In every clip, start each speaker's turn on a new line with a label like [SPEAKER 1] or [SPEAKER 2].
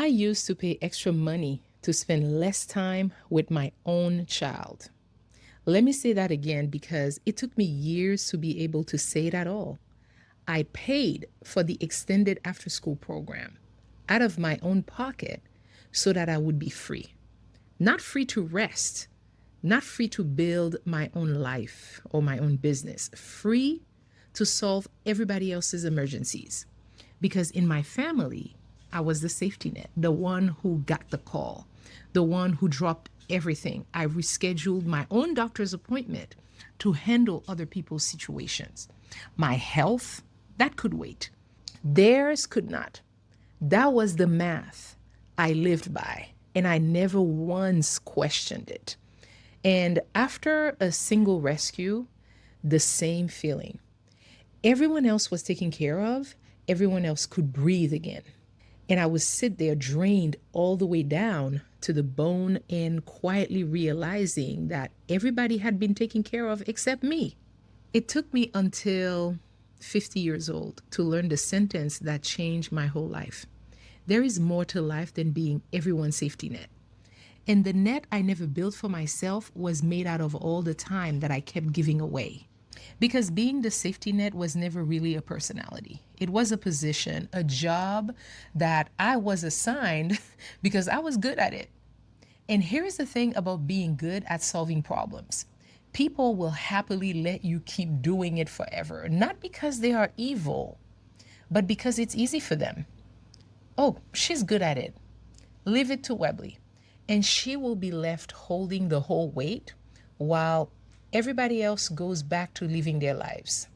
[SPEAKER 1] used to pay extra money to spend less time with my own child. Let me say that again because it took me years to be able to say it at all. I paid for the extended after school program out of my own pocket so that I would be free. Not free to rest, not free to build my own life or my own business, free to solve everybody else's emergencies. Because in my family, I was the safety net, the one who got the call, the one who dropped everything. I rescheduled my own doctor's appointment to handle other people's situations. My health, that could wait. Theirs could not. That was the math I lived by, and I never once questioned it. And after a single rescue, the same feeling. Everyone else was taken care of, everyone else could breathe again. And I would sit there drained all the way down to the bone and quietly realizing that everybody had been taken care of except me. It took me until 50 years old to learn the sentence that changed my whole life. There is more to life than being everyone's safety net. And the net I never built for myself was made out of all the time that I kept giving away. Because being the safety net was never really a personality. It was a position, a job that I was assigned because I was good at it. And here's the thing about being good at solving problems. People will happily let you keep doing it forever, not because they are evil, but because it's easy for them. Oh, she's good at it. Leave it to Webley. And she will be left holding the whole weight while everybody else goes back to living their lives.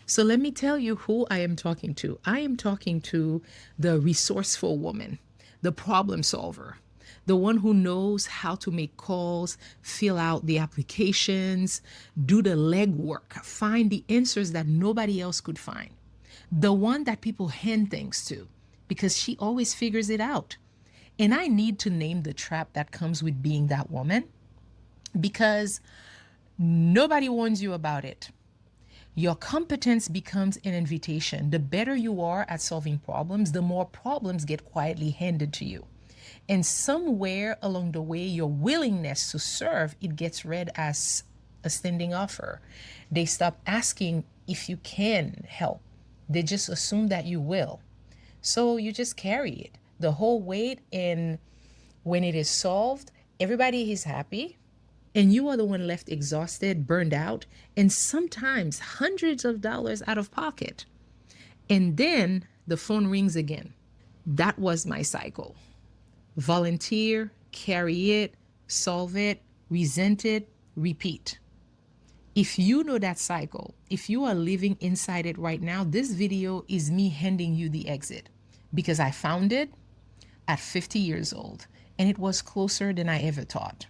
[SPEAKER 1] So let me tell you who I am talking to. I am talking to the resourceful woman, the problem solver, the one who knows how to make calls, fill out the applications, do the legwork, find the answers that nobody else could find. The one that people hand things to because she always figures it out. And I need to name the trap that comes with being that woman because nobody warns you about it. Your competence becomes an invitation. The better you are at solving problems, the more problems get quietly handed to you. And somewhere along the way, your willingness to serve, it gets read as a standing offer. They stop asking if you can help. They just assume that you will. So you just carry it, the whole weight, and when it is solved, everybody is happy. And you are the one left exhausted, burned out, and sometimes hundreds of dollars out of pocket. And then the phone rings again. That was my cycle. Volunteer, carry it, solve it, resent it, repeat. If you know that cycle, if you are living inside it right now, this video is me handing you the exit because I found it at 50 years old and it was closer than I ever thought.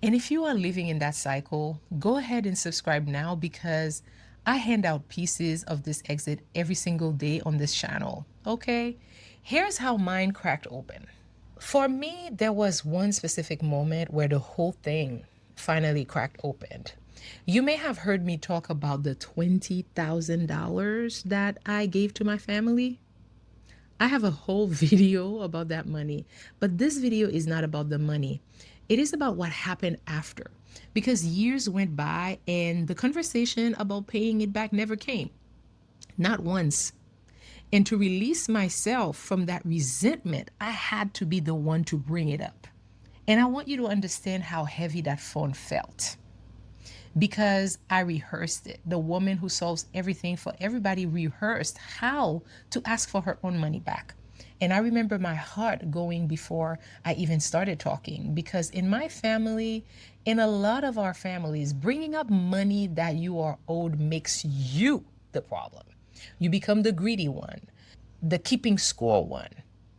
[SPEAKER 1] And if you are living in that cycle, go ahead and subscribe now because I hand out pieces of this exit every single day on this channel. Okay, here's how mine cracked open. For me, there was one specific moment where the whole thing finally cracked open. You may have heard me talk about the $20,000 that I gave to my family. I have a whole video about that money, but this video is not about the money. It is about what happened after, because years went by and the conversation about paying it back never came, not once. And to release myself from that resentment, I had to be the one to bring it up. And I want you to understand how heavy that phone felt because I rehearsed it. The woman who solves everything for everybody rehearsed how to ask for her own money back. And I remember my heart going before I even started talking because in my family, in a lot of our families, bringing up money that you are owed makes you the problem. You become the greedy one, the keeping score one.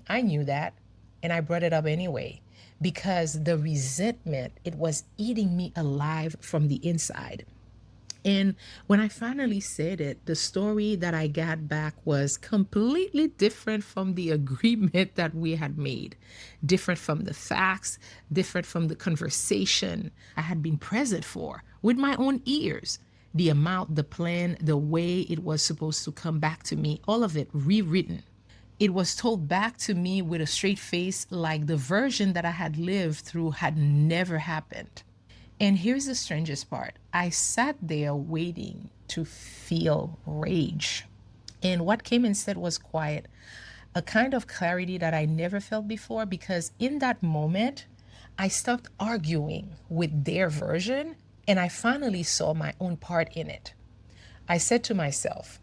[SPEAKER 1] I knew that and I brought it up anyway because the resentment, it was eating me alive from the inside. And when I finally said it, the story that I got back was completely different from the agreement that we had made, different from the facts, different from the conversation I had been present for with my own ears. The amount, the plan, the way it was supposed to come back to me, all of it rewritten. It was told back to me with a straight face, like the version that I had lived through had never happened. And here's the strangest part, I sat there waiting to feel rage. And what came instead was quiet, a kind of clarity that I never felt before, because in that moment, I stopped arguing with their version and I finally saw my own part in it. I said to myself,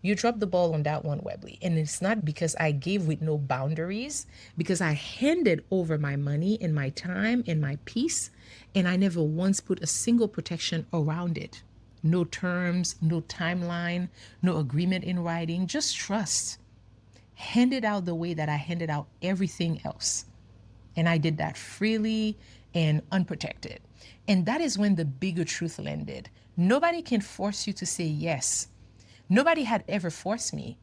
[SPEAKER 1] you dropped the ball on that one, Webley. And it's not because I gave with no boundaries, because I handed over my money and my time and my peace, and I never once put a single protection around it. No terms, no timeline, no agreement in writing, just trust. Handed out the way that I handed out everything else. And I did that freely and unprotected. And that is when the bigger truth landed. Nobody can force you to say yes. Nobody had ever forced me.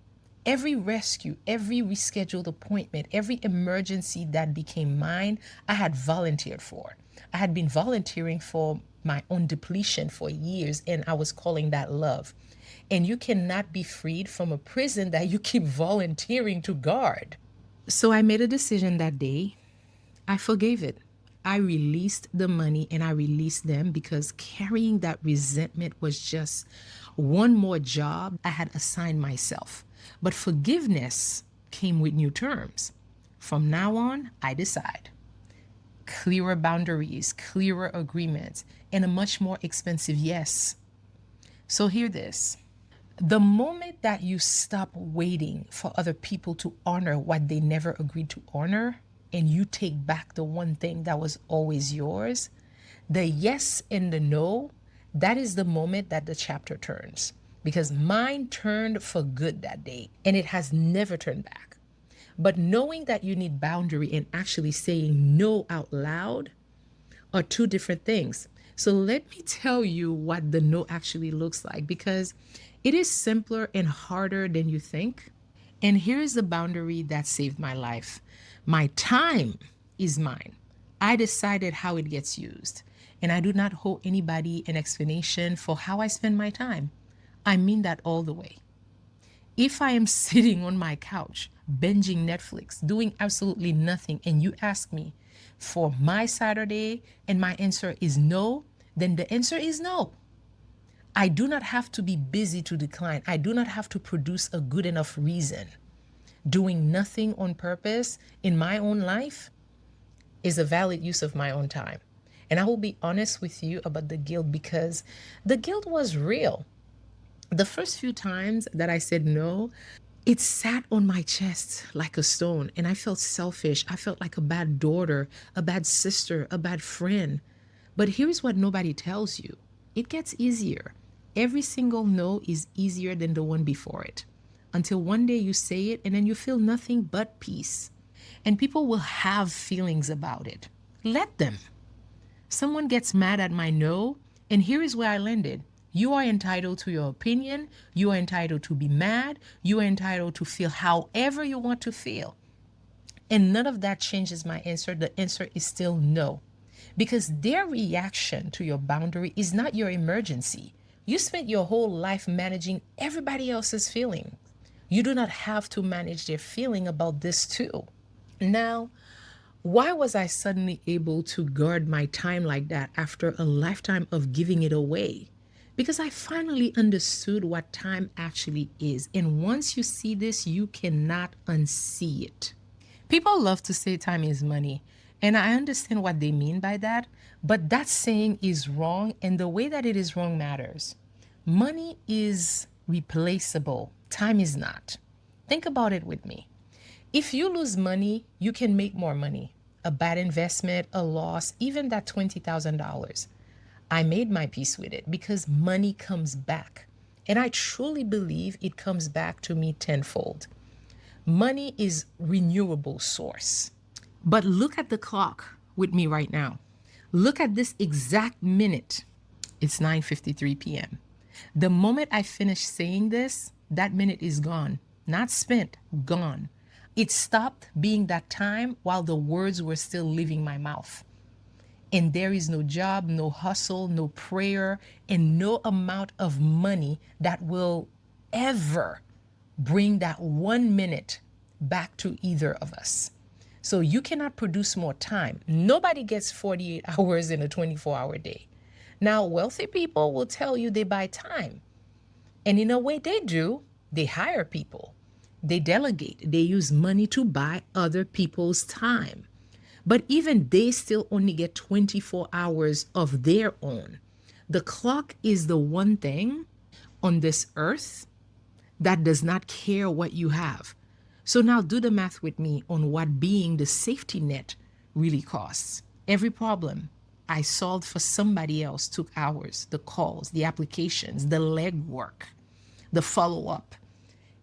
[SPEAKER 1] Every rescue, every rescheduled appointment, every emergency that became mine, I had volunteered for. I had been volunteering for my own depletion for years, and I was calling that love. And you cannot be freed from a prison that you keep volunteering to guard. So I made a decision that day. I forgave it. I released the money and I released them, because carrying that resentment was just one more job I had assigned myself. But forgiveness came with new terms. From now on, I decide. Clearer boundaries, clearer agreements, and a much more expensive yes. So hear this. The moment that you stop waiting for other people to honor what they never agreed to honor, and you take back the one thing that was always yours, the yes and the no, that is the moment that the chapter turns. Because mine turned for good that day, and it has never turned back. But knowing that you need boundary and actually saying no out loud are two different things. So let me tell you what the no actually looks like, because it is simpler and harder than you think. And here is the boundary that saved my life. My time is mine. I decided how it gets used, and I do not owe anybody an explanation for how I spend my time. I mean that all the way. If I am sitting on my couch, binging Netflix, doing absolutely nothing, and you ask me for my Saturday and my answer is no, then the answer is no. I do not have to be busy to decline. I do not have to produce a good enough reason. Doing nothing on purpose in my own life is a valid use of my own time. And I will be honest with you about the guilt, because the guilt was real. The first few times that I said no, it sat on my chest like a stone, and I felt selfish. I felt like a bad daughter, a bad sister, a bad friend. But here's what nobody tells you. It gets easier. Every single no is easier than the one before it, until one day you say it and then you feel nothing but peace. And people will have feelings about it. Let them. Someone gets mad at my no, and here is where I landed. You are entitled to your opinion. You are entitled to be mad. You are entitled to feel however you want to feel. And none of that changes my answer. The answer is still no. Because their reaction to your boundary is not your emergency. You spent your whole life managing everybody else's feeling. You do not have to manage their feeling about this too. Now, why was I suddenly able to guard my time like that after a lifetime of giving it away? Because I finally understood what time actually is. And once you see this, you cannot unsee it. People love to say time is money. And I understand what they mean by that. But that saying is wrong. And the way that it is wrong matters. Money is replaceable. Time is not. Think about it with me. If you lose money, you can make more money. A bad investment, a loss, even that $20,000. I made my peace with it because money comes back. And I truly believe it comes back to me tenfold. Money is renewable source. But look at the clock with me right now. Look at this exact minute. It's 9:53 p.m. The moment I finish saying this, that minute is gone. Not spent, gone. It stopped being that time while the words were still leaving my mouth. And there is no job, no hustle, no prayer, and no amount of money that will ever bring that 1 minute back to either of us. So you cannot produce more time. Nobody gets 48 hours in a 24-hour day. Now, wealthy people will tell you they buy time. And in a way they do. They hire people. They delegate. They use money to buy other people's time. But even they still only get 24 hours of their own. The clock is the one thing on this earth that does not care what you have. So now do the math with me on what being the safety net really costs. Every problem I solved for somebody else took hours, the calls, the applications, the legwork, the follow-up.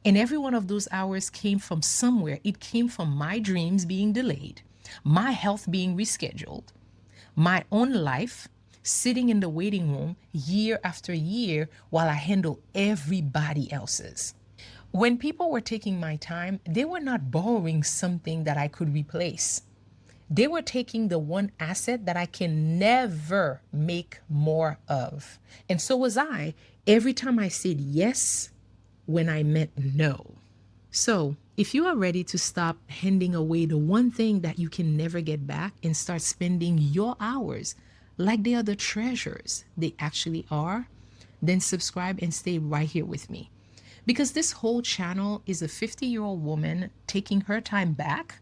[SPEAKER 1] And every one of those hours came from somewhere. It came from my dreams being delayed, my health being rescheduled, my own life sitting in the waiting room year after year while I handle everybody else's. When people were taking my time, they were not borrowing something that I could replace. They were taking the one asset that I can never make more of. And so was I every time I said yes when I meant no. So if you are ready to stop handing away the one thing that you can never get back and start spending your hours like they are the treasures they actually are, then subscribe and stay right here with me. Because this whole channel is a 50-year-old woman taking her time back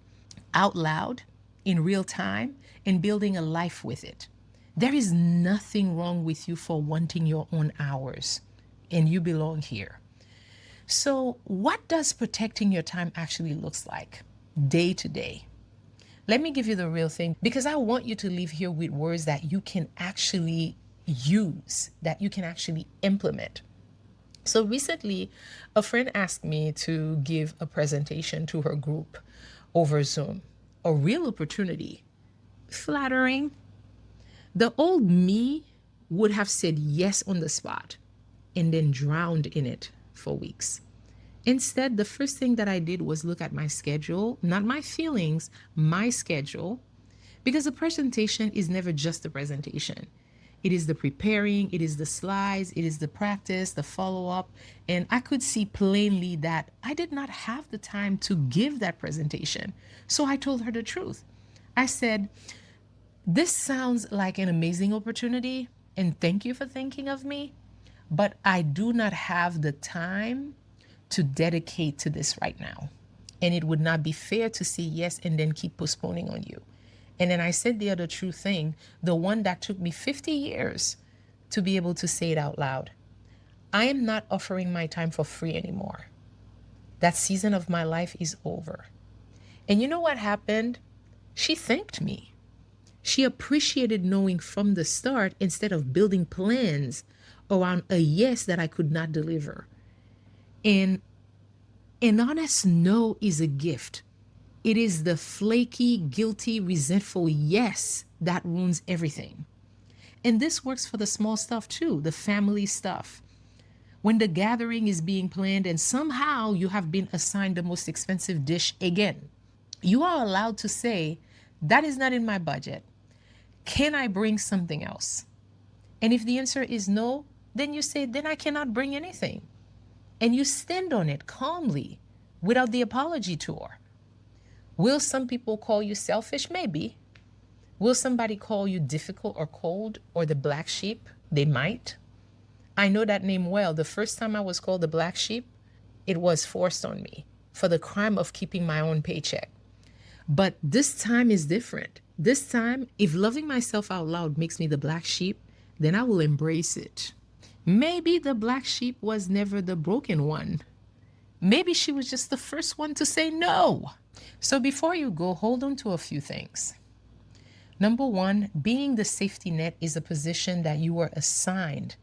[SPEAKER 1] out loud in real time and building a life with it. There is nothing wrong with you for wanting your own hours, and you belong here. So what does protecting your time actually looks like day to day? Let me give you the real thing, because I want you to leave here with words that you can actually use, that you can actually implement. So recently, a friend asked me to give a presentation to her group over Zoom, a real opportunity. Flattering. The old me would have said yes on the spot and then drowned in it for weeks. Instead, the first thing that I did was look at my schedule, not my feelings, my schedule, because a presentation is never just a presentation. It is the preparing, it is the slides, it is the practice, the follow-up. And I could see plainly that I did not have the time to give that presentation. So I told her the truth. I said, this sounds like an amazing opportunity, and thank you for thinking of me, but I do not have the time to dedicate to this right now. And it would not be fair to say yes and then keep postponing on you. And then I said the other true thing, the one that took me 50 years to be able to say it out loud. I am not offering my time for free anymore. That season of my life is over. And you know what happened? She thanked me. She appreciated knowing from the start instead of building plans around a yes that I could not deliver. And an honest no is a gift. It is the flaky, guilty, resentful yes that ruins everything. And this works for the small stuff too, the family stuff. When the gathering is being planned and somehow you have been assigned the most expensive dish again, you are allowed to say, that is not in my budget. Can I bring something else? And if the answer is no, then you say, then I cannot bring anything. And you stand on it calmly without the apology tour. Will some people call you selfish? Maybe. Will somebody call you difficult or cold or the black sheep? They might. I know that name well. The first time I was called the black sheep, it was forced on me for the crime of keeping my own paycheck. But this time is different. This time, if loving myself out loud makes me the black sheep, then I will embrace it. Maybe the black sheep was never the broken one. Maybe she was just the first one to say no. So before you go, hold on to a few things. Number one, being the safety net is a position that you were assigned,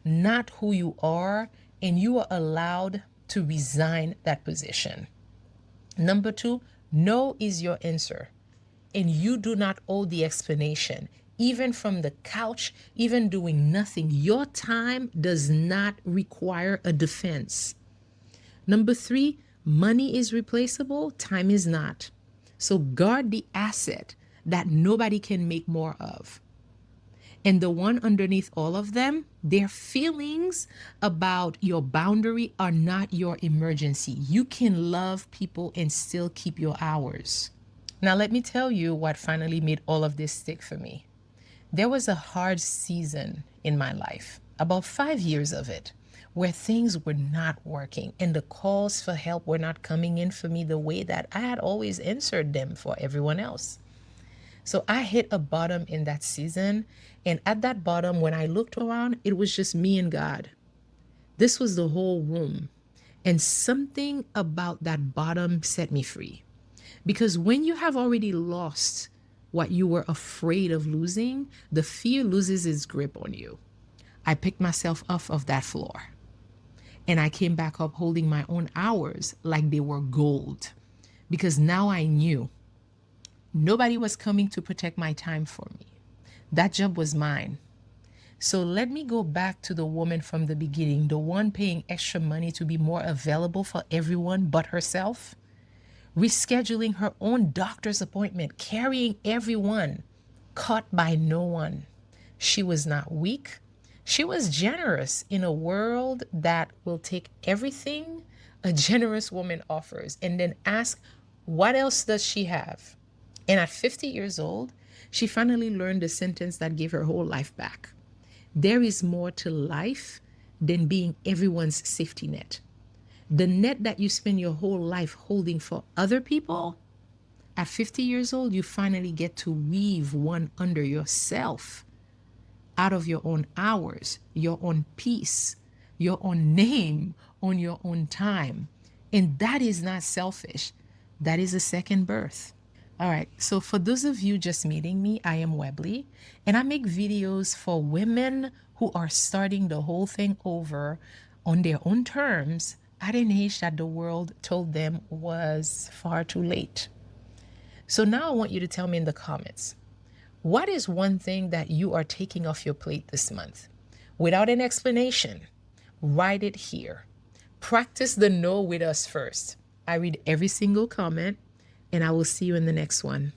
[SPEAKER 1] not who you are, and you are allowed to resign that position. Number two, no is your answer, and you do not owe the explanation. Even from the couch, even doing nothing, your time does not require a defense. Number three, money is replaceable, time is not. So guard the asset that nobody can make more of. And the one underneath all of them, their feelings about your boundary are not your emergency. You can love people and still keep your hours. Now, let me tell you what finally made all of this stick for me. There was a hard season in my life, about 5 years of it, where things were not working and the calls for help were not coming in for me the way that I had always answered them for everyone else. So I hit a bottom in that season. And at that bottom, when I looked around, it was just me and God. This was the whole room. And something about that bottom set me free. Because when you have already lost what you were afraid of losing, the fear loses its grip on you. I picked myself off of that floor and I came back up holding my own hours like they were gold. Because now I knew nobody was coming to protect my time for me. That job was mine. So let me go back to the woman from the beginning, the one paying extra money to be more available for everyone but herself, rescheduling her own doctor's appointment, carrying everyone, caught by no one. She was not weak. She was generous in a world that will take everything a generous woman offers and then ask, what else does she have? And at 50 years old, she finally learned the sentence that gave her whole life back. There is more to life than being everyone's safety net. The net that you spend your whole life holding for other people, at 50 years old, you finally get to weave one under yourself, out of your own hours, your own peace, your own name, on your own time. And that is not selfish. That is a second birth. All right, so for those of you just meeting me, I am Webley, and I make videos for women who are starting the whole thing over on their own terms at an age that the world told them was far too late. So now I want you to tell me in the comments, what is one thing that you are taking off your plate this month? Without an explanation, write it here. Practice the no with us first. I read every single comment, and I will see you in the next one.